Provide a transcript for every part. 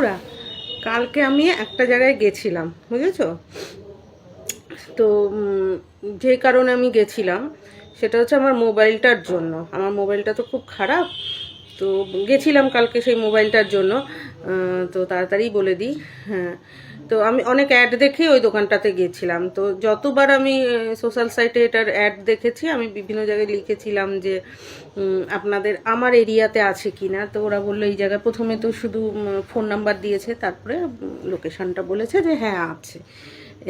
বন্ধুরা, কালকে আমি একটা জায়গায় গেছিলাম, বুঝেছো তো। যে কারণে আমি গেছিলাম সেটা হচ্ছে আমার মোবাইলটার জন্য। আমার মোবাইলটা তো খুব খারাপ, তো গেছিলাম কালকে সেই মোবাইলটার জন্য। তো তাড়াতাড়ি বলে দিই, হ্যাঁ। তো আমি অনেক অ্যাড দেখে ওই দোকানটাতে গেছিলাম। তো যতবার আমি সোশ্যাল সাইটে এটার অ্যাড দেখেছি, আমি বিভিন্ন জায়গায় লিখেছিলাম যে আপনাদের আমার এরিয়াতে আছে কি না। তো ওরা বললো এই জায়গায়, প্রথমে তো শুধু ফোন নাম্বার দিয়েছে, তারপরে লোকেশানটা বলেছে যে হ্যাঁ আছে।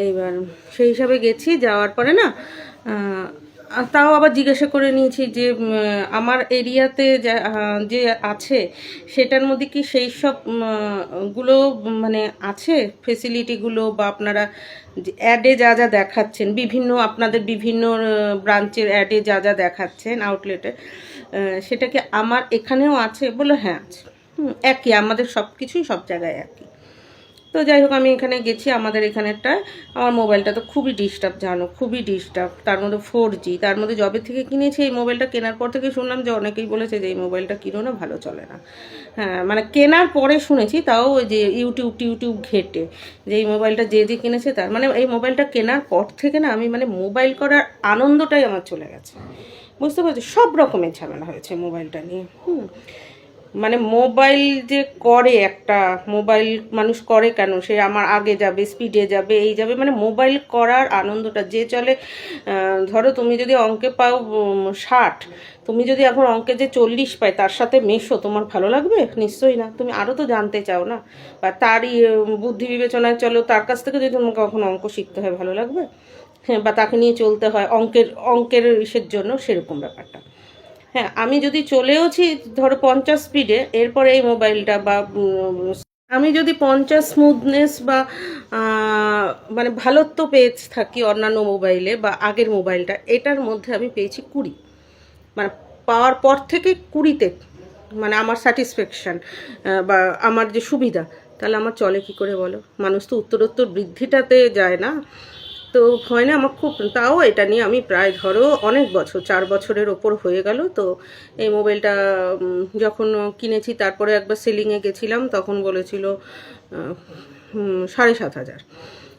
এইবার সেই হিসাবে গেছি, যাওয়ার পরে না তাও আবার জিজ্ঞাসা করে নিয়েছি যে আমার এরিয়াতে যে আছে সেটার মধ্যে কি সেই সব গুলো মানে আছে ফেসিলিটিগুলো, বা আপনারা অ্যাডে যা যা দেখাচ্ছেন, বিভিন্ন আপনাদের বিভিন্ন ব্রাঞ্চের অ্যাডে যা যা দেখাচ্ছেন আউটলেটে, সেটা কি আমার এখানেও আছে? বলে হ্যাঁ আছে। একই, আমাদের সব কিছুই সব জায়গায় একই। তো যাই হোক, আমি এখানে গেছি, আমাদের এখানেরটা। আমার মোবাইলটা তো খুবই ডিস্টার্ব, জানো, খুবই ডিস্টার্ব। তার মধ্যে 4G, তার মধ্যে জবে থেকে কিনেছি এই মোবাইলটা, কেনার পর থেকে শুনলাম যে অনেকেই বলেছে যে এই মোবাইলটা কিনো না, ভালো চলে না। হ্যাঁ, মানে কেনার পরে শুনেছি, তাও ওই যে ইউটিউব ঘেটে, যে এই মোবাইলটা যে কিনেছে তার, মানে এই মোবাইলটা কেনার পর থেকে না আমি মানে মোবাইল করার আনন্দটাই আমার চলে গেছে, বুঝতে পারছি। সব রকমের ঝামেলা হয়েছে মোবাইলটা নিয়ে। মানে মোবাইল যে করে, একটা মোবাইল মানুষ করে কেন, সে আমার আগে যাবে, স্পিডে যাবে, এই যাবে, মানে মোবাইল করার আনন্দটা যে চলে। ধরো তুমি যদি অঙ্কে পাও 60, তুমি যদি এখন অঙ্কে যে 40 পায় তার সাথে মেশো, তোমার ভালো লাগবে? নিশ্চয়ই না। তুমি আরও তো জানতে চাও না, বা তারই বুদ্ধি বিবেচনায় চলো, তার কাছ থেকে যদি তোমাকে কখন অঙ্ক শিখতে হয়, ভালো লাগবে? হ্যাঁ, বা তাকে নিয়ে চলতে হয় অঙ্কের ইসের জন্য, সেরকম ব্যাপারটা। হ্যাঁ, আমি যদি চলেওছি ধরো 50 স্পিডে, এরপরে এই মোবাইলটা বা আমি যদি 50 স্মুথনেস বা মানে ভালোত্ব পেয়ে থাকি অন্যান্য মোবাইলে বা আগের মোবাইলটা, এটার মধ্যে আমি পেয়েছি 20। মানে পাওয়ার পর থেকে 20তে মানে আমার স্যাটিসফ্যাকশান বা আমার যে সুবিধা, তাহলে আমার চলে কি করে বলো? মানুষ তো উত্তরোত্তর বৃদ্ধিটাতে যায় না, তো হয় না আমার খুব। তাও এটা নিয়ে আমি প্রায় ধরো অনেক বছর, 4 বছরের ওপর হয়ে গেল। তো এই মোবাইলটা যখন কিনেছি, তারপরে একবার সেলিংয়ে গেছিলাম, তখন বলেছিল 7,500।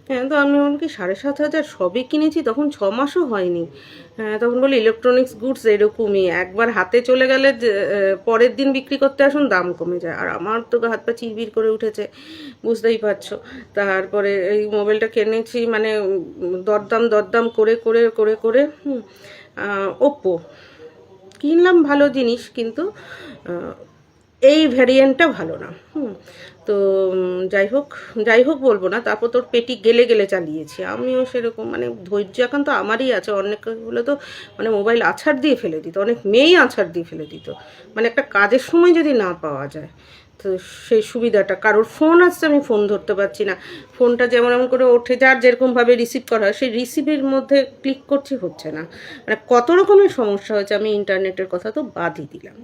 হ্যাঁ, তো আমি বললাম কি 7,500 সবই কিনেছি, তখন 6 মাসও হয়নি। হ্যাঁ, তখন বলি ইলেকট্রনিক্স গুডস এরকমই, একবার হাতে চলে গেলে পরের দিন বিক্রি করতে আসুন দাম কমে যায়। আর আমার তো হাত পা চিরবির করে উঠেছে, বুঝতেই পারছো। তারপরে এই মোবাইলটা কিনেছি, মানে দরদাম করে করে করে করে ওপ্পো কিনলাম, ভালো জিনিস, কিন্তু এই ভ্যারিয়েন্টটা ভালো না। তো যাই হোক বলবো না। তারপর তোর পেটি গেলে গেলে চালিয়েছি আমিও সেরকম, মানে ধৈর্য এখন তো আমারই আছে। অনেকগুলো তো মানে মোবাইল আছাড় দিয়ে ফেলে দিত, অনেক মেয়েই আছাড় দিয়ে ফেলে দিত, মানে একটা কাজের সময় যদি না পাওয়া যায়। তো সেই সুবিধাটা, কারোর ফোন আসছে আমি ফোন ধরতে পারছি না, ফোনটা যেমন এমন করে ওঠে, যার যেরকমভাবে রিসিভ করা হয় সেই রিসিভের মধ্যে ক্লিক করছি, হচ্ছে না। মানে কত রকমের সমস্যা হয়েছে, আমি ইন্টারনেটের কথা তো বাদই দিলাম।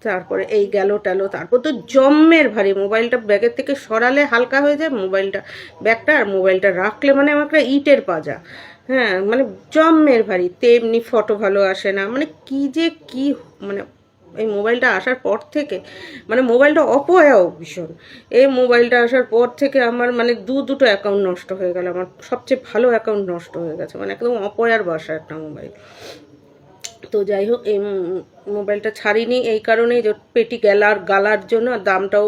তারপরে এই গেল টেলো, তারপর তো জম্মের ভারী, মোবাইলটা ব্যাগের থেকে সরালে হালকা হয়ে যায় মোবাইলটা, ব্যাগটা, আর মোবাইলটা রাখলে মানে আমার একটা ইটের পাজা। হ্যাঁ, মানে জম্মের ভারী, তেমনি ফটো ভালো আসে না, মানে কি মানে এই মোবাইলটা আসার পর থেকে, মানে মোবাইলটা অপয়াও ভীষণ। এই মোবাইলটা আসার পর থেকে আমার মানে দুটো অ্যাকাউন্ট নষ্ট হয়ে গেল, আমার সবচেয়ে ভালো অ্যাকাউন্ট নষ্ট হয়ে গেছে, মানে একদম অপয়ার বাসা একটা মোবাইল। তো যাই হোক, এই মোবাইলটা ছাড়িনি এই কারণেই যে পেটি গালার জন্য, দামটাও।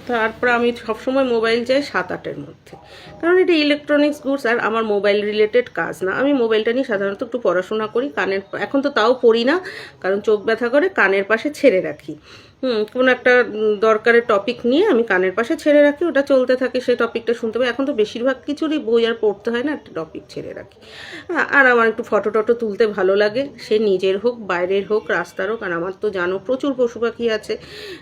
তারপর আমি সবসময় মোবাইল চাই 7-8-এর মধ্যে, কারণ এটা ইলেকট্রনিক্স গুডস, আর আমার মোবাইল রিলেটেড কাজ না। আমি মোবাইলটা নিয়ে সাধারণত একটু পড়াশোনা করি, কানের, এখন তো তাও পড়ি না, কারণ চোখ ব্যথা করে, কানের পাশে ছেড়ে রাখি। কোনো একটা দরকারের টপিক নিয়ে আমি কানের পাশে ছেড়ে রাখি, ওটা চলতে থাকে, সেই টপিকটা শুনতে পাই। এখন তো বেশিরভাগ কিছুরই বই আর পড়তে হয় না, একটা টপিক ছেড়ে রাখি। আর আমার একটু ফটো টটো তুলতে ভালো লাগে, সে নিজের হোক, বাইরের হোক, রাস্তার হোক। আর আমার তো জানো প্রচুর পশু পাখি আছে,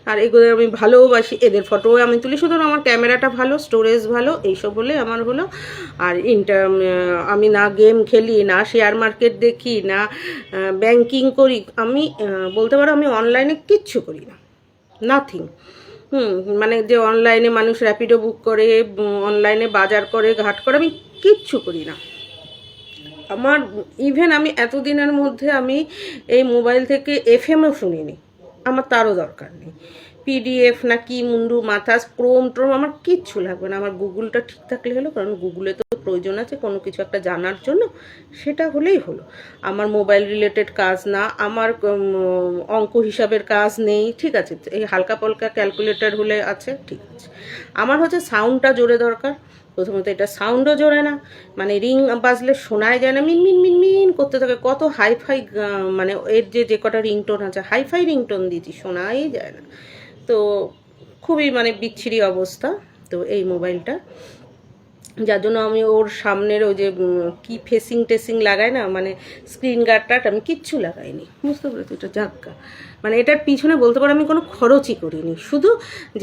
আর এগুলো আমি ভালোবাসি, এদের ফটোও আমি তুলি। সুতরাং আমার ক্যামেরাটা ভালো, স্টোরেজ ভালো, এইসব হলে আমার হলো। আর আমি না গেম খেলি, না শেয়ার মার্কেট দেখি, না ব্যাংকিং করি। আমি বলতে পারো আমি অনলাইনে কিচ্ছু করি না, নাথিং। মানে যে অনলাইনে মানুষ র্যাপিডো বুক করে, অনলাইনে বাজার করে, ঘাট করে, আমি কিচ্ছু করি না। আমার ইভেন আমি এতদিনের মধ্যে আমি এই মোবাইল থেকে এফএমও শুনিনি, আমার তারও দরকার নেই। পিডিএফ না কি মুন্ডু মাথা ক্রোম ট্রোম আমার কিচ্ছু লাগবে না, আমার গুগলটা ঠিক থাকলে হলো। কারণ গুগলে তো প্রয়োজন আছে কোনো কিছু একটা জানার জন্য, সেটা হলেই হলো। আমার মোবাইল রিলেটেড কাজ না, আমার অঙ্ক হিসাবের কাজ নেই, ঠিক আছে, এই হালকা পালকা ক্যালকুলেটর হলে আছে, ঠিক আছে। আমার হচ্ছে সাউন্ডটা জোরে দরকার। প্রথমত এটা সাউন্ডও জোরে না, মানে রিং বাজলে শোনাই যায় না, মিন মিন মিন মিন করতে থাকে। কত হাইফাই মানে এর যে কটা রিংটোন আছে হাইফাই রিংটোন দিয়েছি, শোনাই যায় না। তো খুবই মানে বিচ্ছিরি অবস্থা। তো এই মোবাইলটা, যার জন্য আমি ওর সামনের ওই যে কি ফেসিং টেসিং লাগায় না, মানে স্ক্রিন গার্ডটা আমি কিচ্ছু লাগাইনি, বুঝতে পেরেছি। এটা যাক্কা, মানে এটার পিছনে বলতে পারো আমি কোনো খরচই করিনি। শুধু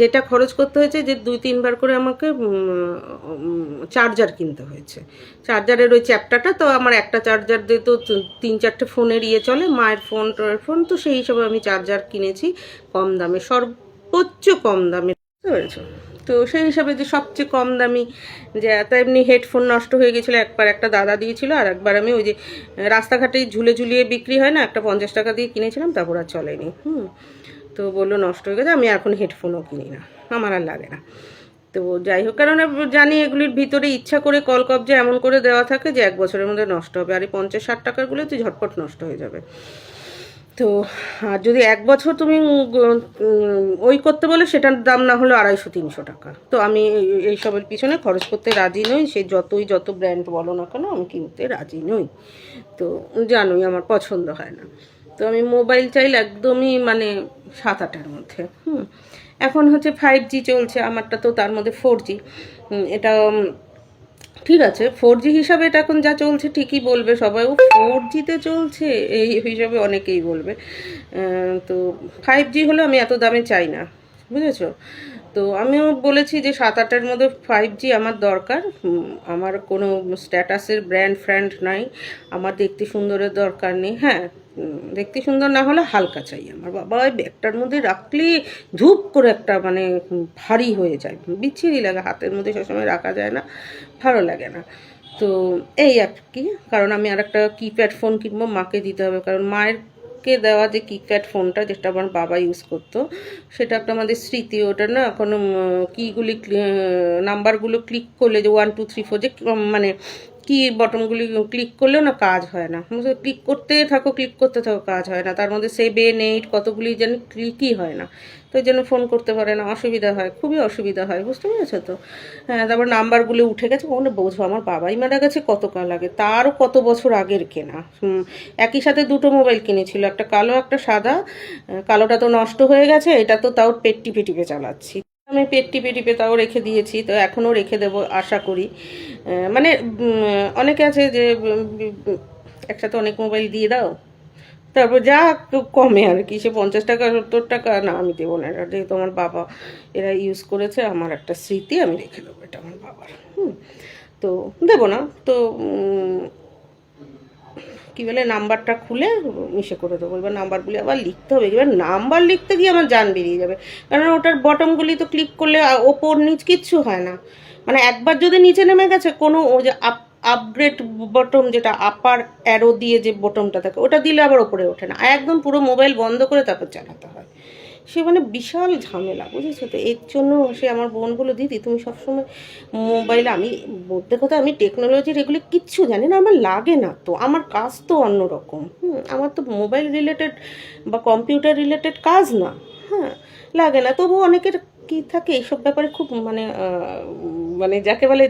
যেটা খরচ করতে হয়েছে যে 2-3 বার করে আমাকে চার্জার কিনতে হয়েছে। চার্জারের ওই চ্যাপ্টারটা তো আমার একটা চার্জার দিয়ে তো 3-4টে ফোনের চলে, মায়ের ফোন টোয়ের ফোন, তো সেই হিসাবে আমি চার্জার কিনেছি কম দামে, সর্বোচ্চ কম দামে, বুঝতে পেরেছো। তো সেই হিসাবে যে সবচেয়ে কম দামি, যে এত এমনি হেডফোন নষ্ট হয়ে গেছিলো, একবার একটা দাদা দিয়েছিল, আর একবার আমি ওই যে রাস্তাঘাটে ঝুলে ঝুলিয়ে বিক্রি হয় না, একটা 50 টাকা দিয়ে কিনেছিলাম, তারপর আর চলেনি। তো বললো নষ্ট হয়ে গেছে, আমি এখন হেডফোনও কিনি না, আমার আর লাগে না। তো যাই হোক, কারণ জানি এগুলির ভিতরে ইচ্ছা করে কল কবজা এমন করে দেওয়া থাকে যে 1 বছরের মধ্যে নষ্ট হবে, আর এই 50-60 টাকারগুলো তো ঝটপট নষ্ট হয়ে যাবে। তো আর যদি 1 বছর তুমি ওই করতে বলে, সেটার দাম না হলো 250-300 টাকা। তো আমি এইসবের পিছনে খরচ করতে রাজি নই, সে যত ব্র্যান্ড বলো না কেন, আমি কিনতে রাজি নই। তো জানোই আমার পছন্দ হয় না। তো আমি মোবাইল চাইলে একদমই মানে 7-8-এর মধ্যে। এখন হচ্ছে 5G চলছে, আমারটা তো তার মধ্যে 4G। এটা ঠিক আছে, 4G হিসাবে এটা এখন যা চলছে ঠিকই বলবে সবাই, ও 4Gতে চলছে এই হিসাবে অনেকেই বলবে। তো 5G হলে আমি এত দামে চাই না, বুঝেছো। তো আমিও বলেছি যে 7-8-এর মধ্যে 5G আমার দরকার। আমার কোনো স্ট্যাটাসের ব্র্যান্ড ফ্র্যান্ড নাই, আমার দেখতে সুন্দরের দরকার নেই। হ্যাঁ, দেখতে সুন্দর না হলে হালকা চাই আমার। বাবা ওই ব্যাগটার মধ্যে রাখলে ধূপ করে একটা মানে ভারী হয়ে যায়, বিচ্ছিরি লাগে, হাতের মধ্যে সবসময় রাখা যায় না, ভালো লাগে না। তো এই আর কি, কারণ আমি আর একটা কিপ্যাড ফোন কিনবো, মাকে দিতে হবে। কারণ মায়ের দেওয়া যে কিপ্যাড ফোনটা, যেটা আমার বাবা ইউজ করতো, সেটা একটা আমাদের স্মৃতি। ওটা না কোনো কিগুলি নাম্বারগুলো ক্লিক করলে যে 1 2 3 4 যে মানে কি বটনগুলি ক্লিক করলেও না কাজ হয় না, ক্লিক করতে থাকো কাজ হয় না, তার মধ্যে 7 8 কতগুলি যেন ক্লিকই হয় না। তো এই জন্য ফোন করতে পারে না, অসুবিধা হয়, খুবই অসুবিধা হয়, বুঝতে পেরেছো তো। হ্যাঁ, তারপর নাম্বারগুলো উঠে গেছে, ওখানে বোঝো আমার বাবাই মারা গেছে কত কাল আগে, তারও কত বছর আগের কেনা। একই সাথে 2টো মোবাইল কিনেছিল, একটা কালো একটা সাদা। কালোটা তো নষ্ট হয়ে গেছে, এটা তো তাও পেট টিপে টিপে চালাচ্ছি, আমি পেট টিপে টিপে তাও রেখে দিয়েছি, তো এখনও রেখে দেবো আশা করি। মানে অনেকে আছে যে একসাথে অনেক মোবাইল দিয়ে দাও, তারপর যা কমে আর কি, সে 50 টাকা 70 টাকা, না আমি দেবো না, এটা যেহেতু আমার বাবা এরা ইউজ করেছে, আমার একটা স্মৃতি, আমি রেখে দেবো, এটা আমার বাবার। তো দেবো না, তো কী বলে নাম্বারটা খুলে মিশে করে দেবো। এবার নাম্বারগুলি আবার লিখতে হবে, এবার নাম্বার লিখতে গিয়ে আমার জান বেরিয়ে যাবে, কারণ ওটার বটমগুলি তো ক্লিক করলে ওপর নিচ কিচ্ছু হয় না। মানে একবার যদি নিচে নেমে গেছে, কোনো ও যে আপগ্রেড বটম, যেটা আপার অ্যারো দিয়ে যে বটমটা থাকে, ওটা দিলে আবার ওপরে ওঠে না, একদম পুরো মোবাইল বন্ধ করে তারপর চালাতে হয়। সে মানে বিশাল ঝামেলা, বুঝেছো তো। এর জন্য সে আমার বোনগুলো, দিদি তুমি সবসময় মোবাইলে, আমি বলতে কথা আমি টেকনোলজির এগুলি কিচ্ছু জানি না, আমার লাগে না তো, আমার কাজ তো অন্যরকম। আমার তো মোবাইল রিলেটেড বা কম্পিউটার রিলেটেড কাজ না, হ্যাঁ, লাগে না। তবু অনেকের কী থাকে এইসব ব্যাপারে খুব মানে মানে যাকে বলে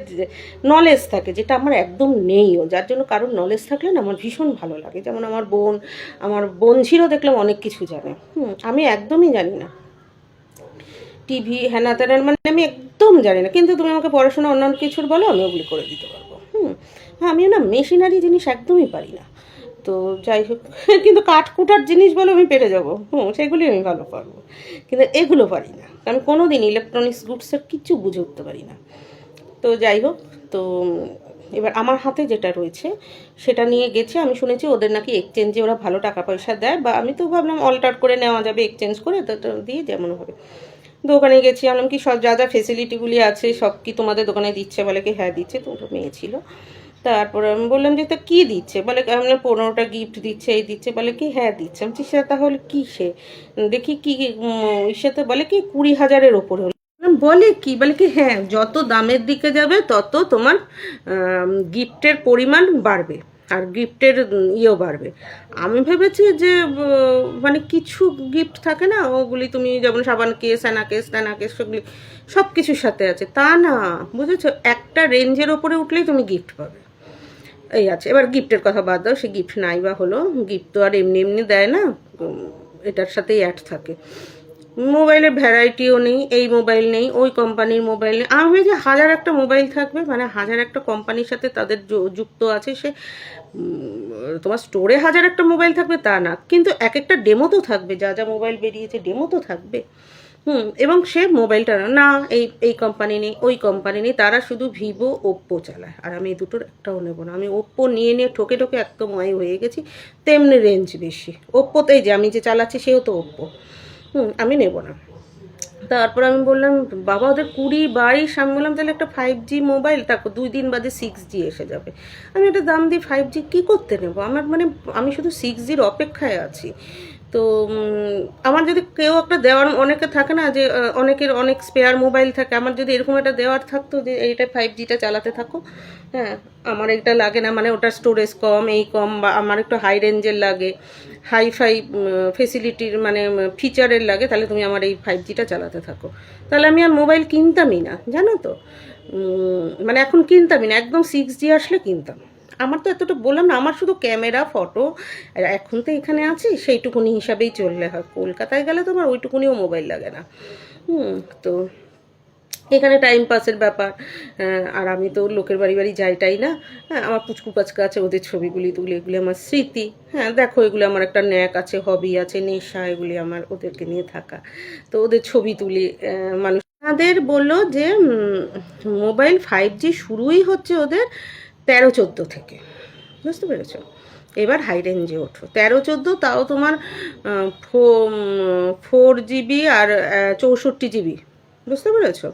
নলেজ থাকে, যেটা আমার একদম নেইও, যার জন্য কারোর নলেজ থাকলে না আমার ভীষণ ভালো লাগে। যেমন আমার বোন ছিল, দেখলাম অনেক কিছু জানে, আমি একদমই জানি না। টিভি হ্যানা ত্যানার মানে আমি একদম জানি না, কিন্তু তুমি আমাকে পড়াশোনা অন্যান্য কিছুর বলো, আমি ওগুলি করে দিতে পারবো। হ্যাঁ, আমিও না মেশিনারি জিনিস একদমই পারি না। তো যাই হোক, কিন্তু কাঠকুটার জিনিস বলো আমি পেরে যাবো, সেগুলি আমি ভালো পারবো, কিন্তু এগুলো পারি না। আমি কোনো দিন ইলেকট্রনিক্স গুডসের কিছু বুঝে উঠতে পারি না। তো যাই হোক, তো এবার আমার হাতে যেটা রয়েছে সেটা নিয়ে গেছে, আমি শুনেছি ওদের নাকি এক্সচেঞ্জে ওরা ভালো টাকা পয়সা দেয়, বা আমি তো ভাবলাম অল্টার করে নেওয়া যাবে, এক্সচেঞ্জ করে তো দিয়ে যেমন হবে। দোকানে গেছি, আনলাম কি সব যা যা ফেসিলিটিগুলি আছে সব কি তোমাদের দোকানে দিচ্ছে, বলে কি হ্যাঁ দিচ্ছে, তো ওটা মেয়ে ছিল। তারপরে আমি বললাম যে তা কী দিচ্ছে, বলে আমি 15টা গিফট দিচ্ছে, এই দিচ্ছে, বলে কি হ্যাঁ দিচ্ছে। আমি বলছি সে তাহলে কী সে দেখি কি সাথে বলে কি 20,000-এর ওপরে হলো। বলে কি, বলে কি হ্যাঁ যত দামের দিকে যাবে তত তোমার গিফটের পরিমাণ বাড়বে আর গিফটের ইয়েও বাড়বে। আমি ভেবেছি যে মানে কিছু গিফট থাকে না, ওগুলি তুমি যেমন সাবান কেস, অ্যানা কেস, ট্যানা কেস, সেগুলি সব কিছুর সাথে আছে, তা না বুঝেছো, একটা রেঞ্জের ওপরে উঠলেই তুমি গিফট পাবে, এই আছে। এবার গিফটের কথা বাদ দাও, সে গিফট নাই বা হলো, গিফট তো আর এমনি এমনি দেয় না, এটার সাথেই অ্যাড থাকে। মোবাইলের ভ্যারাইটিও নেই, এই মোবাইল নেই, ওই কোম্পানির মোবাইল নেই। আমি যে হাজার একটা মোবাইল থাকবে, মানে হাজার একটা কোম্পানির সাথে তাদের যুক্ত আছে, সে তোমার স্টোরে হাজার একটা মোবাইল থাকবে তা না, কিন্তু এক একটা ডেমো তো থাকবে, যা যা মোবাইল বেরিয়েছে ডেমো তো থাকবে। এবং সে মোবাইলটা না এই এই কোম্পানি নেই, ওই কোম্পানি নেই, তারা শুধু ভিভো ওপ্পো চালায়, আর আমি এই দুটোর একটাও নেবো না। আমি ওপ্পো নিয়ে নিয়ে ঠকে ঠকে একদম হয়ে গেছি, তেমনি রেঞ্জ বেশি ওপ্পোতেই, যে আমি যে চালাচ্ছি সেও তো ওপ্পো, আমি নেব না। তারপর আমি বললাম বাবা ওদের 20-22, আমি বললাম তাহলে একটা 5G মোবাইল, তারপর 2 দিন বাদে 6G এসে যাবে, আমি একটা দাম দিয়ে 5G কী করতে নেবো, আমার মানে আমি শুধু 6Gর অপেক্ষায় আছি। তো আমার যদি কেউ একটা দেওয়ার, অনেকে থাকে না যে অনেকের অনেক স্পেয়ার মোবাইল থাকে, আমার যদি এরকম একটা দেওয়ার থাকতো যে এইটা 5Gটা চালাতে থাকো, হ্যাঁ আমার এটা লাগে না, মানে ওটার স্টোরেজ কম, এই কম, বা আমার একটু হাই রেঞ্জের লাগে, হাইফাই ফেসিলিটির মানে ফিচারের লাগে, তাহলে তুমি আমার এই 5Gটা চালাতে থাকো, তাহলে আমি আর মোবাইল কিনতামই না, জানো তো। মানে এখন কিনতামই না, একদম 6G আসলে কিনতাম। আমার তো এতটা বললাম না, আমার শুধু ক্যামেরা ফটো, এখন তো এখানে আছি সেইটুকুনি হিসাবেই চললে হয়, কলকাতায় গেলে তো আমার ওইটুকুনিও মোবাইল লাগে না। তো এখানে টাইম পাসের ব্যাপার, আর আমি তো লোকের বাড়ি বাড়ি যাইটাই না, হ্যাঁ আমার পুচকু পাচকা আছে, ওদের ছবিগুলি তুলি, এগুলি আমার স্মৃতি, হ্যাঁ দেখো এগুলো আমার একটা ন্যাক আছে, হবি আছে, নেশা, এগুলি আমার ওদেরকে নিয়ে থাকা, তো ওদের ছবি তুলি। মানুষ তাদের বললো যে মোবাইল 5G শুরুই হচ্ছে ওদের 13-14 থেকে, বুঝতে পেরেছো। এবার হাই রেঞ্জে ওঠো 13-14, তাও তোমার 4GB আর 64GB, বুঝতে পেরেছো।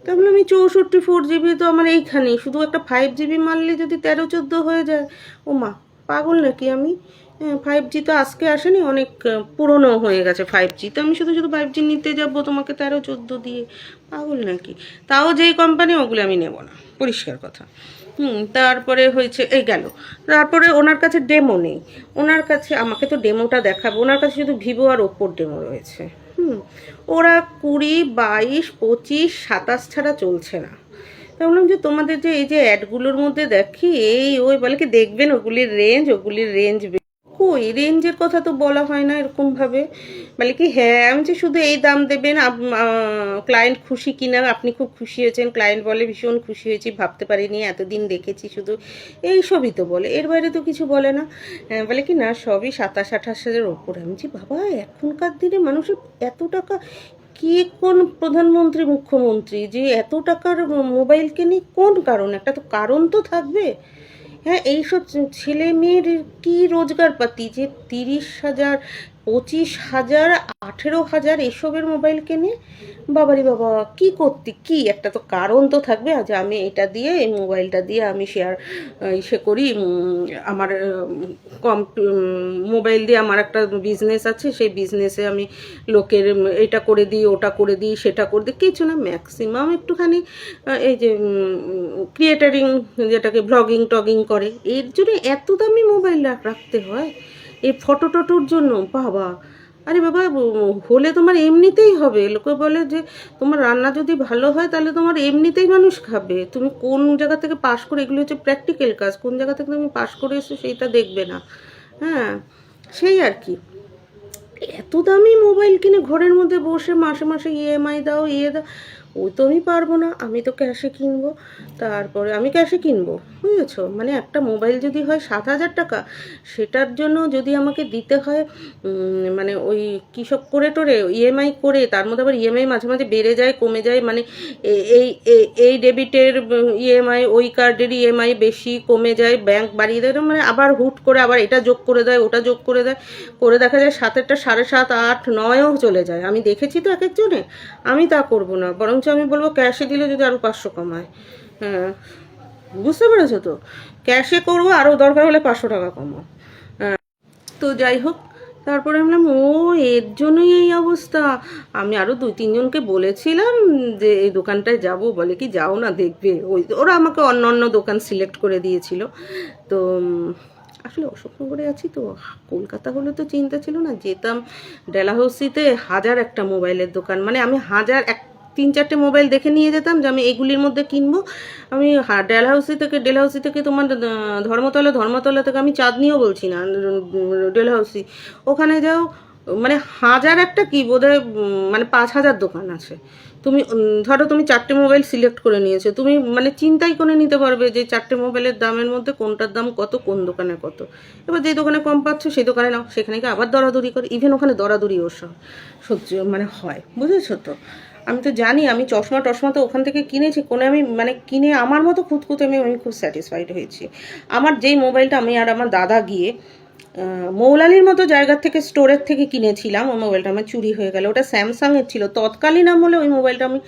তো বললাম আমি 64-4GB তো আমার এইখানেই, শুধু একটা 5GB মারলে যদি 13-14 হয়ে যায়, ও মা পাগল নাকি আমি। 5G তো আজকে আসেনি, অনেক পুরনো হয়ে গেছে 5G, তো আমি শুধু শুধু 5G নিতে যাবো তোমাকে 13-14 দিয়ে, পাগল নাকি। তাও যেই কোম্পানি, ওগুলো আমি নেব না, পরিষ্কার কথা। তারপরে হয়েছে এই গেল, তারপরে ওনার কাছে ডেমো নেই, ওনার কাছে আমাকে তো ডেমোটা দেখাবো, ওনার কাছে শুধু ভিভো আর ওপ্পোর ডেমো রয়েছে। ওরা 20, 22, 25, 27 ছাড়া চলছে না। তা বললাম যে তোমাদের যে এই যে অ্যাডগুলোর মধ্যে দেখি এই ওই, বলে কি দেখবেন ওগুলির রেঞ্জ কই, রেঞ্জের কথা তো বলা হয় না এরকমভাবে, বলে কি হ্যাঁ আমি যে শুধু এই দাম দেবেন, ক্লায়েন্ট খুশি কিনা, আপনি খুব খুশি হয়েছেন, ক্লায়েন্ট বলে ভীষণ খুশি হয়েছি, ভাবতে পারিনি, এতদিন দেখেছি, শুধু এই সবই তো বলে, এর বাইরে তো কিছু বলে না। বলে কি না সবই 27-28 হাজারের ওপরে। আমি যে বাবা এখনকার দিনে মানুষের এত টাকা, কে কোন প্রধানমন্ত্রী মুখ্যমন্ত্রী যে এত টাকার মোবাইল কেনে, কোন কারণ, একটা তো কারণ তো থাকবে। হ্যাঁ এইসব ছেলে মেয়ের কী রোজগারপাতি যে 30,000, 25,000, 18,000 এসবের মোবাইল কেনে, বাবারি বাবা কি করতে, কি একটা তো কারণ তো থাকবে। আজ আমি এটা দিয়ে, এই মোবাইলটা দিয়ে আমি সে করি, আমার মোবাইল দিয়ে আমার একটা বিজনেস আছে, সেই বিজনেসে আমি লোকের এটা করে দিই, ওটা করে দিই, সেটা করে দিই, কিছু না, ম্যাক্সিমাম একটুখানি এই যে ক্রিয়েটারিং, যেটাকে ব্লগিং টগিং করে, এর জন্য এত দামি মোবাইল রাখতে হয়, এই ফটো টটোর জন্য। বাবা আরে বাবা হলে তোমার এমনিতেই হবে, লোকে বলে যে তোমার রান্না যদি ভালো হয় তাহলে তোমার এমনিতেই মানুষ খাবে, তুমি কোন জায়গা থেকে পাশ করে, এগুলো হচ্ছে প্র্যাকটিক্যাল কাজ, কোন জায়গা থেকে তুমি পাশ করে এসো সেইটা দেখবে না, হ্যাঁ সেই আর কি। এত দামি মোবাইল কিনে ঘরের মধ্যে বসে মাসে মাসে ইএমআই দাও, দাও, ওই তো আমি পারবো না, আমি তো ক্যাশে কিনবো। তারপরে আমি ক্যাশে কিনবো, বুঝেছো, মানে একটা মোবাইল যদি হয় 7,000 টাকা, সেটার জন্য যদি আমাকে দিতে হয় মানে ওই কী সব করে টোরে ইএমআই করে, তার মধ্যে আবার ইএমআই মাঝে মাঝে বেড়ে যায় কমে যায়, মানে এই এই ডেবিটের ইএমআই, ওই কার্ডের ইএমআই বেশি কমে যায়, ব্যাংক বাড়িয়ে দেয়, মানে আবার হুট করে আবার এটা যোগ করে দেয়, ওটা যোগ করে দেয়, করে দেখা যায় 7-এরটা 7.5, 8, 9ও চলে যায়। আমি দেখেছি তো এক একজনে, আমি তা করবো না, বরঞ্চ আমি বলবো ক্যাশে দিলে যদি আরও 500 কমায়। হ্যাঁ বুঝতে পেরেছো তো? ক্যাশে করবো, আরও দরকার হলে 500 টাকা কমো। তো যাই হোক, তারপরে ভাবলাম ও এর জন্যই এই অবস্থা। আমি আরও 2-3 জনকে বলেছিলাম যে এই দোকানটায় যাব, বলে কি যাও না, দেখবে। ওরা আমাকে অন্য অন্য দোকান সিলেক্ট করে দিয়েছিল। তো আসলে অশোকনগরে আছি তো, কলকাতা হলে তো চিন্তা ছিল না, যেতাম ডেলাহাউসিতে হাজার একটা মোবাইলের দোকান, মানে আমি 3-4টে মোবাইল দেখে নিয়ে যেতাম যে আমি এগুলির মধ্যে কিনবো। আমি ডেলহাউসি থেকে তোমার ধর্মতলা থেকে, আমি চাঁদনিও বলছি না, ডেলহাউসি, ওখানে যাও, মানে হাজার একটা কি বোধহয়, মানে 5,000 দোকান আছে। তুমি ধরো তুমি 4টে মোবাইল সিলেক্ট করে নিয়েছো, তুমি মানে চিন্তাই করে নিতে পারবে যে 4টে মোবাইলের দামের মধ্যে কোনটার দাম কত, কোন দোকানে কত। এবার যে দোকানে কম পাচ্ছ সেই দোকানে নাও, সেখানে গিয়ে আবার দরাদরি করে, ইভেন ওখানে দরাদরি ওর সহ্য মানে হয়, বুঝেছো তো? আমি তো জানি, আমি চশমা তো ওখান থেকে কিনেছি, আমি মানে কিনে আমার মতো খুঁতখুঁতে আমি খুব স্যাটিসফাইড হয়েছি। আমার যেই মোবাইলটা আমি আর আমার দাদা গিয়ে মৌলালির মতো জায়গার থেকে, স্টোরের থেকে কিনেছিলাম, ওই মোবাইলটা আমার চুরি হয়ে গেল। ওটা স্যামসাংয়ের ছিল, তৎকালীন আমলে ওই মোবাইলটা আমি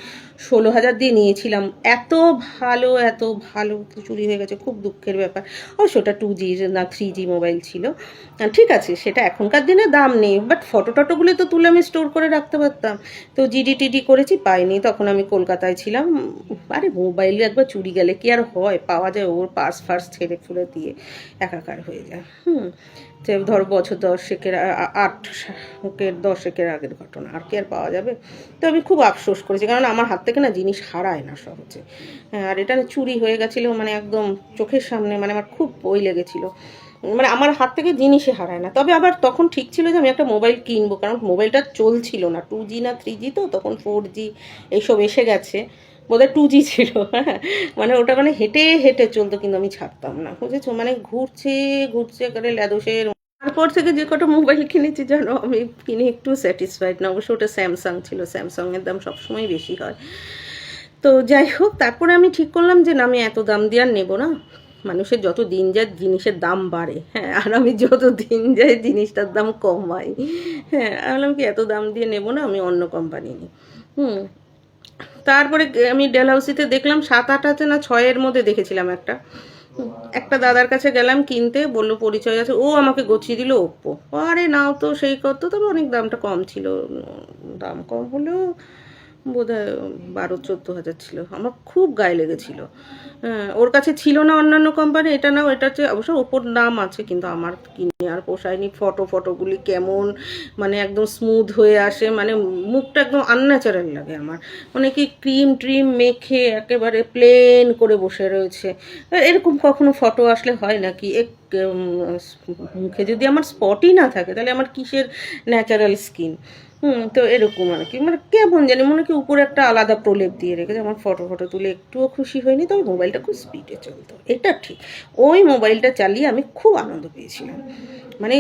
16,000 দিয়ে নিয়েছিলাম। এত ভালো, এত ভালো, চুরি হয়ে গেছে, খুব দুঃখের ব্যাপার। সেটা 2G না 3G মোবাইল ছিল। ঠিক আছে, সেটা এখনকার দিনে দাম নেই, বাট ফটো টটোগুলো তো তুলে আমি স্টোর করে রাখতে পারতাম। তো জিডি করেছি, পাইনি, তখন আমি কলকাতায় ছিলাম। আরে মোবাইল একবার চুরি গেলে কি আর হয়, পাওয়া যায়? ওর পার্স ছেড়ে ফুলে দিয়ে একাকার হয়ে যায়। ধর বছর 10-এর আগের ঘটনা, আর কি আর পাওয়া যাবে? তো আমি খুব আফসোস করেছি, কারণ আমার হাত থেকে না জিনিস হারায় না সহজে। আর এটা চুরি হয়ে গেছিলো, মানে একদম চোখের সামনে, মানে আমার খুব বই লেগেছিলো। মানে আমার হাত থেকে জিনিসই হারায় না। তবে আবার তখন ঠিক ছিল যে আমি একটা মোবাইল কিনবো, কারণ মোবাইলটা চলছিল না, 2G না 3G, তো তখন 4G এইসব এসে গেছে, বোধহয় 2G ছিল। হ্যাঁ, মানে ওটা মানে হেঁটে হেঁটে চলতো, কিন্তু আমি ছাড়তাম না, বুঝেছো? মানে ঘুরছে করে ল্যাদোসের। তারপর থেকে যে কটা মোবাইল কিনেছি জানো, আমি কিনে একটু স্যাটিসফাইড না। অবশ্য ওটা স্যামসাং ছিল, স্যামসাংয়ের দাম সবসময় বেশি হয়। তো যাই হোক, তারপরে আমি ঠিক করলাম যে না, আমি এত দাম দিয়ে আর নেবো না। মানুষের যত দিন যায় জিনিসের দাম বাড়ে, হ্যাঁ, আর আমি যত দিন যাই জিনিসটার দাম কমাই। হ্যাঁ, আমি বললাম কি এত দাম দিয়ে নেবো না, আমি অন্য কোম্পানি নিই। তারপরে আমি ডেলহাউসিতে দেখলাম 7-8 আছে না 6-এর মধ্যে দেখেছিলাম একটা দাদার কাছে গেলাম কিনতে, বললো পরিচয় আছে, ও আমাকে গছিয়ে দিল ওপ্পো। আরে নাও তো, সেই কত, তবে অনেক দামটা কম ছিল, দাম কম হলেও বোধহয় 12-14 হাজার ছিল। আমার খুব গায়ে লেগেছিল। হ্যাঁ, ওর কাছে ছিল না অন্যান্য কোম্পানি, এটা নাও, এটা হচ্ছে অবশ্য ওপর দাম আছে, কিন্তু আমার কিনে আর পোষায়নি। ফটোগুলি কেমন, মানে একদম স্মুথ হয়ে আসে, মানে মুখটা একদম আনন্যাচারাল লাগে আমার। মানে কি ক্রিম মেখে একেবারে প্লেন করে বসে রয়েছে, এরকম কখনো ফটো আসলে হয় নাকি? মুখে যদি আমার স্পটই না থাকে, তাহলে আমার কিসের ন্যাচারাল স্কিন? তো এরকম আর কি, মানে কেমন জানি মনে কি উপরে একটা আলাদা প্রলেপ দিয়ে রেখেছে। আমার ফটো তুলে একটুও খুশি হয়নি, তবে মোবাইলটা খুব স্পিডে চলতো, এটা ঠিক। ওই মোবাইলটা চালিয়ে আমি খুব আনন্দ পেয়েছিলাম। মানে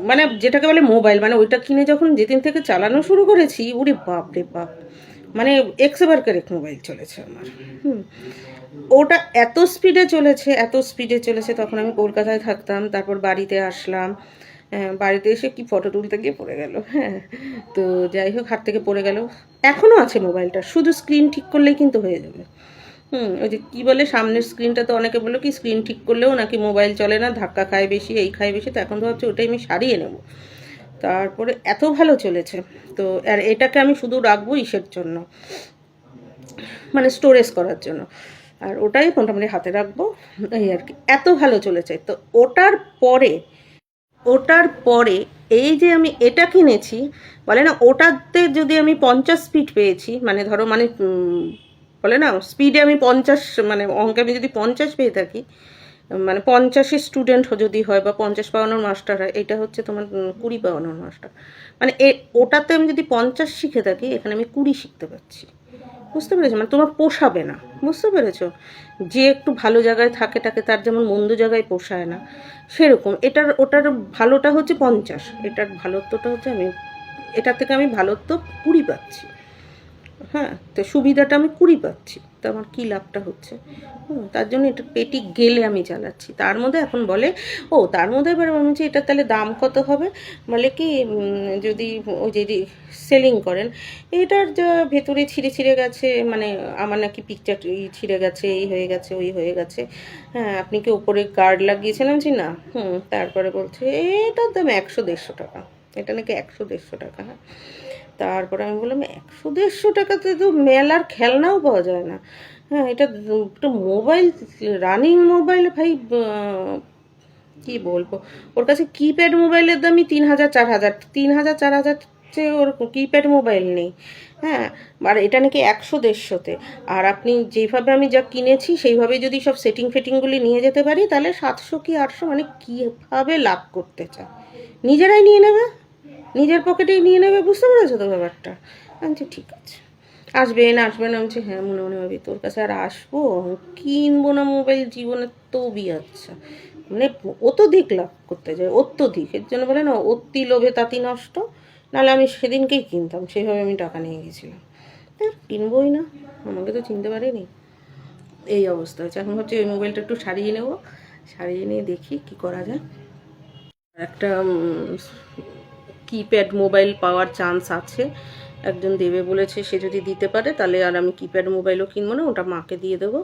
মানে যেটাকে বলে মোবাইল, মানে ওইটা কিনে যখন যেদিন থেকে চালানো শুরু করেছি, ওরে বাপ রে বাপ, মানে এক্সবার কারেক্ট মোবাইল চলেছে আমার। ওটা এত স্পিডে চলেছে, তখন আমি কলকাতায় থাকতাম, তারপর বাড়িতে আসলাম। বাড়িতে এসে কি ফটো তুলতে গিয়ে পড়ে গেল। হ্যাঁ, তো যাই হোক, হাত থেকে পড়ে গেল। এখনও আছে মোবাইলটা, শুধু স্ক্রিন ঠিক করলেই কিন্তু হয়ে যাবে। ওই যে কী বলে, সামনের স্ক্রিনটা তো অনেকে বললো কি স্ক্রিন ঠিক করলেও নাকি মোবাইল চলে না, ধাক্কা খায় বেশি, এই খায় বেশি। তো এখন তো ভাবছি ওটাই আমি সারিয়ে নেব। তারপরে এত ভালো চলেছে। তো আর এটাকে আমি শুধু রাখবো ইসের জন্য, মানে স্টোরেজ করার জন্য, আর ওটাই মোটামুটি হাতে রাখবো, এই আর কি। এত ভালো চলেছে। তো ওটার পরে এই যে আমি এটা কিনেছি, বলে না ওটাতে যদি আমি 50 স্পিড পেয়েছি, মানে ধরো, মানে বলে না স্পিডে আমি 50, মানে অঙ্কে আমি যদি 50 পেয়ে থাকি, মানে 50 স্টুডেন্ট যদি হয়, বা 50 পাওয়ানোর মাস্টার হয়, এটা হচ্ছে তোমার 20 পাওয়ানোর মাস্টার। মানে ওটাতে আমি যদি 50 শিখে থাকি, এখানে আমি 20 শিখতে পারছি। বুঝতে পেরেছো? মানে তোমার পোষাবে না, বুঝতে পেরেছো? যে একটু ভালো জায়গায় থাকে তার যেমন মন্দ জায়গায় পোষায় না, সেরকম ওটার ভালোটা হচ্ছে 50, এটার ভালোত্বটা হচ্ছে এটার থেকে আমি ভালোত্ব 20 পাচ্ছি। হ্যাঁ, তো সুবিধাটা আমি 20 পাচ্ছি, তো আমার কী লাভটা হচ্ছে? তার জন্য এটা পেটি গেলে আমি চালাচ্ছি। তার মধ্যে এখন বলে, ও তার মধ্যে এবার আমি বলছি এটা তাহলে দাম কত হবে? বলে কি যদি ওই যে সেলিং করেন, এটার যা ভেতরে ছিঁড়ে ছিঁড়ে গেছে, মানে আমার নাকি পিকচার ছিঁড়ে গেছে, এই হয়ে গেছে, ওই হয়ে গেছে। হ্যাঁ, আপনি কি ওপরে গার্ড লাগিয়েছেন? আমি বলছি না। তারপরে বলছে এটার দাম 100-150 টাকা, এটা নাকি 100-150 টাকা। হ্যাঁ, তারপরে আমি বললাম 100-150 টাকাতে তো মেলার খেলনাও পাওয়া যায় না। হ্যাঁ, এটা একটা মোবাইল, রানিং মোবাইল ভাই, কি বলবো, ওর কাছে কিপ্যাড মোবাইলের দামই 3000-4000, 3000-4000 চেয়ে ওর কিপ্যাড মোবাইল নেই। হ্যাঁ, আর এটা নাকি 100-150-তে। আর আপনি যেভাবে আমি যা কিনেছি সেইভাবে যদি সব সেটিং ফেটিংগুলি নিয়ে যেতে পারি, তাহলে 700 কি 800, মানে কীভাবে লাভ করতে চায়, নিজেরাই নিয়ে নেবে, নিজের পকেটেই নিয়ে নেবে। বুঝতে পেরেছো তো ব্যাপারটা? আমি ঠিক আছে, আসবে না আসবে না, বলছি হ্যাঁ, মনে মনে ভাবি তোর কাছে আর আসবো? কিনবো না মোবাইল জীবনে, তো আচ্ছা, মানে অত্যধিক লাভ করতে যায়, অত্যধিক। এর জন্য বলে না, অতি লোভে তাঁতি নষ্ট। নাহলে আমি সেদিনকেই কিনতাম, সেইভাবে আমি টাকা নিয়ে গেছিলাম। কিনবোই না, আমাকে তো চিনতে পারিনি। এই অবস্থা হয়েছে। এখন ভাবছি ওই মোবাইলটা একটু সারিয়ে নেব, সারিয়ে নিয়ে দেখি কি করা যায়। একটা কিপ্যাড মোবাইল পাওয়ার চান্স আছে, একজন দেবে বলেছে, সে যদি দিতে পারে তাহলে আর আমি কিপ্যাড মোবাইলও কিনবো না, ওটা মাকে দিয়ে দেবো।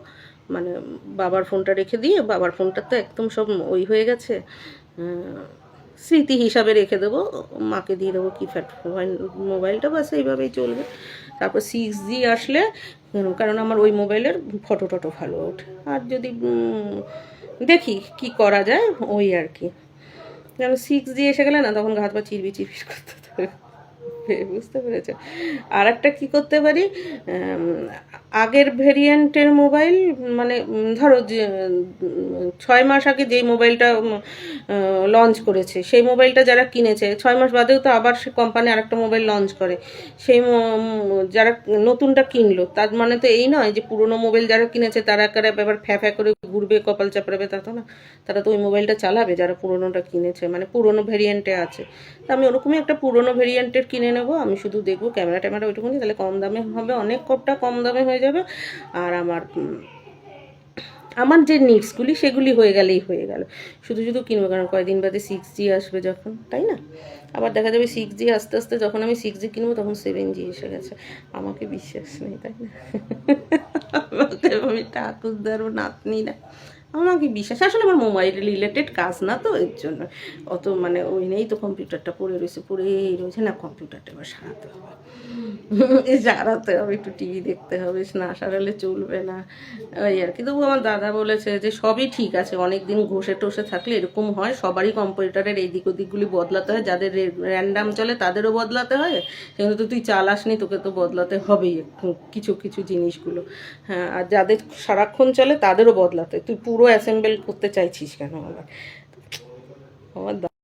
মানে বাবার ফোনটা রেখে দিয়ে, বাবার ফোনটা তো একদম সব ওই হয়ে গেছে, স্মৃতি হিসাবে রেখে দেবো, মাকে দিয়ে দেবো কিপ্যাড মোবাইলটা, বাস এইভাবেই চলবে। তারপর 6G আসলে, কারণ আমার ওই মোবাইলের ফটো টটো ভালো ওঠে, আর যদি দেখি কি করা যায়, ওই আর কি। যেন 6G এসে গেলে না, তখন হাত পা চিরবি চিরবির করতে থাকবে। বুঝতে পেরেছো? আর একটা কী করতে পারি, আগের ভেরিয়েন্টের মোবাইল, মানে ধরো যে 6 মাস আগে যেই মোবাইলটা লঞ্চ করেছে, সেই মোবাইলটা যারা কিনেছে 6 মাস বাদেও তো আবার সে কোম্পানি আরেকটা মোবাইল লঞ্চ করে, সেই যারা নতুনটা কিনলো, তার মানে তো এই নয় যে পুরোনো মোবাইল যারা কিনেছে তারা এবার ফ্যা করে ঘুরবে, কপাল চাপড়াবে, তা তো না। তারা তো ওই মোবাইলটা চালাবে যারা পুরোনোটা কিনেছে, মানে পুরোনো ভেরিয়েন্টে আছে। তো আমি ওরকমই একটা পুরোনো ভেরিয়েন্টের কিনে নেবো। আমি শুধু দেখবো ক্যামেরা ট্যামেরা ওইটুকুনি, তাহলে কম দামে হবে, অনেক কম দামে হয়ে যাবে। আর আমার আমার যে নিডসগুলি সেগুলি হয়ে গেলেই হয়ে গেল। শুধু শুধু কিনবো, কারণ কয়েকদিন বাদে 6G আসবে যখন, তাই না? আবার দেখা যাবে 6G আস্তে আস্তে, যখন আমি 6G কিনবো তখন 7G এসে গেছে। আমাকে বিশ্বাস নেই, তাই না? আমি ঠাকুরদার নাতনি না, আমাকে বিশ্বাস। আসলে আমার মোবাইল রিলেটেড কাজ না তো, এর জন্য অত মানে ওই নেই তো। কম্পিউটারটা পড়েই রয়েছে না, কম্পিউটারটা এবার সারাতে হবে, সারাতে হবে, একটু টিভি দেখতে হবে, না সারালে চলবে না, ওই আর কি। তবু আমার দাদা বলেছে যে সবই ঠিক আছে, অনেক দিন ঘষে টষে থাকলে এরকম হয়, সবারই কম্পিউটারের এই দিক ওদিকগুলি বদলাতে হয়, যাদের র্যান্ডাম চলে তাদেরও বদলাতে হয়, সেগুলো তো তুই চালাসনি, তোকে তো বদলাতে হবেই কিছু কিছু জিনিসগুলো। হ্যাঁ, আর যাদের সারাক্ষণ চলে তাদেরও বদলাতে, তুই পুরো অ্যাসেম্বল করতে চাইছিস কেন আবার? আমার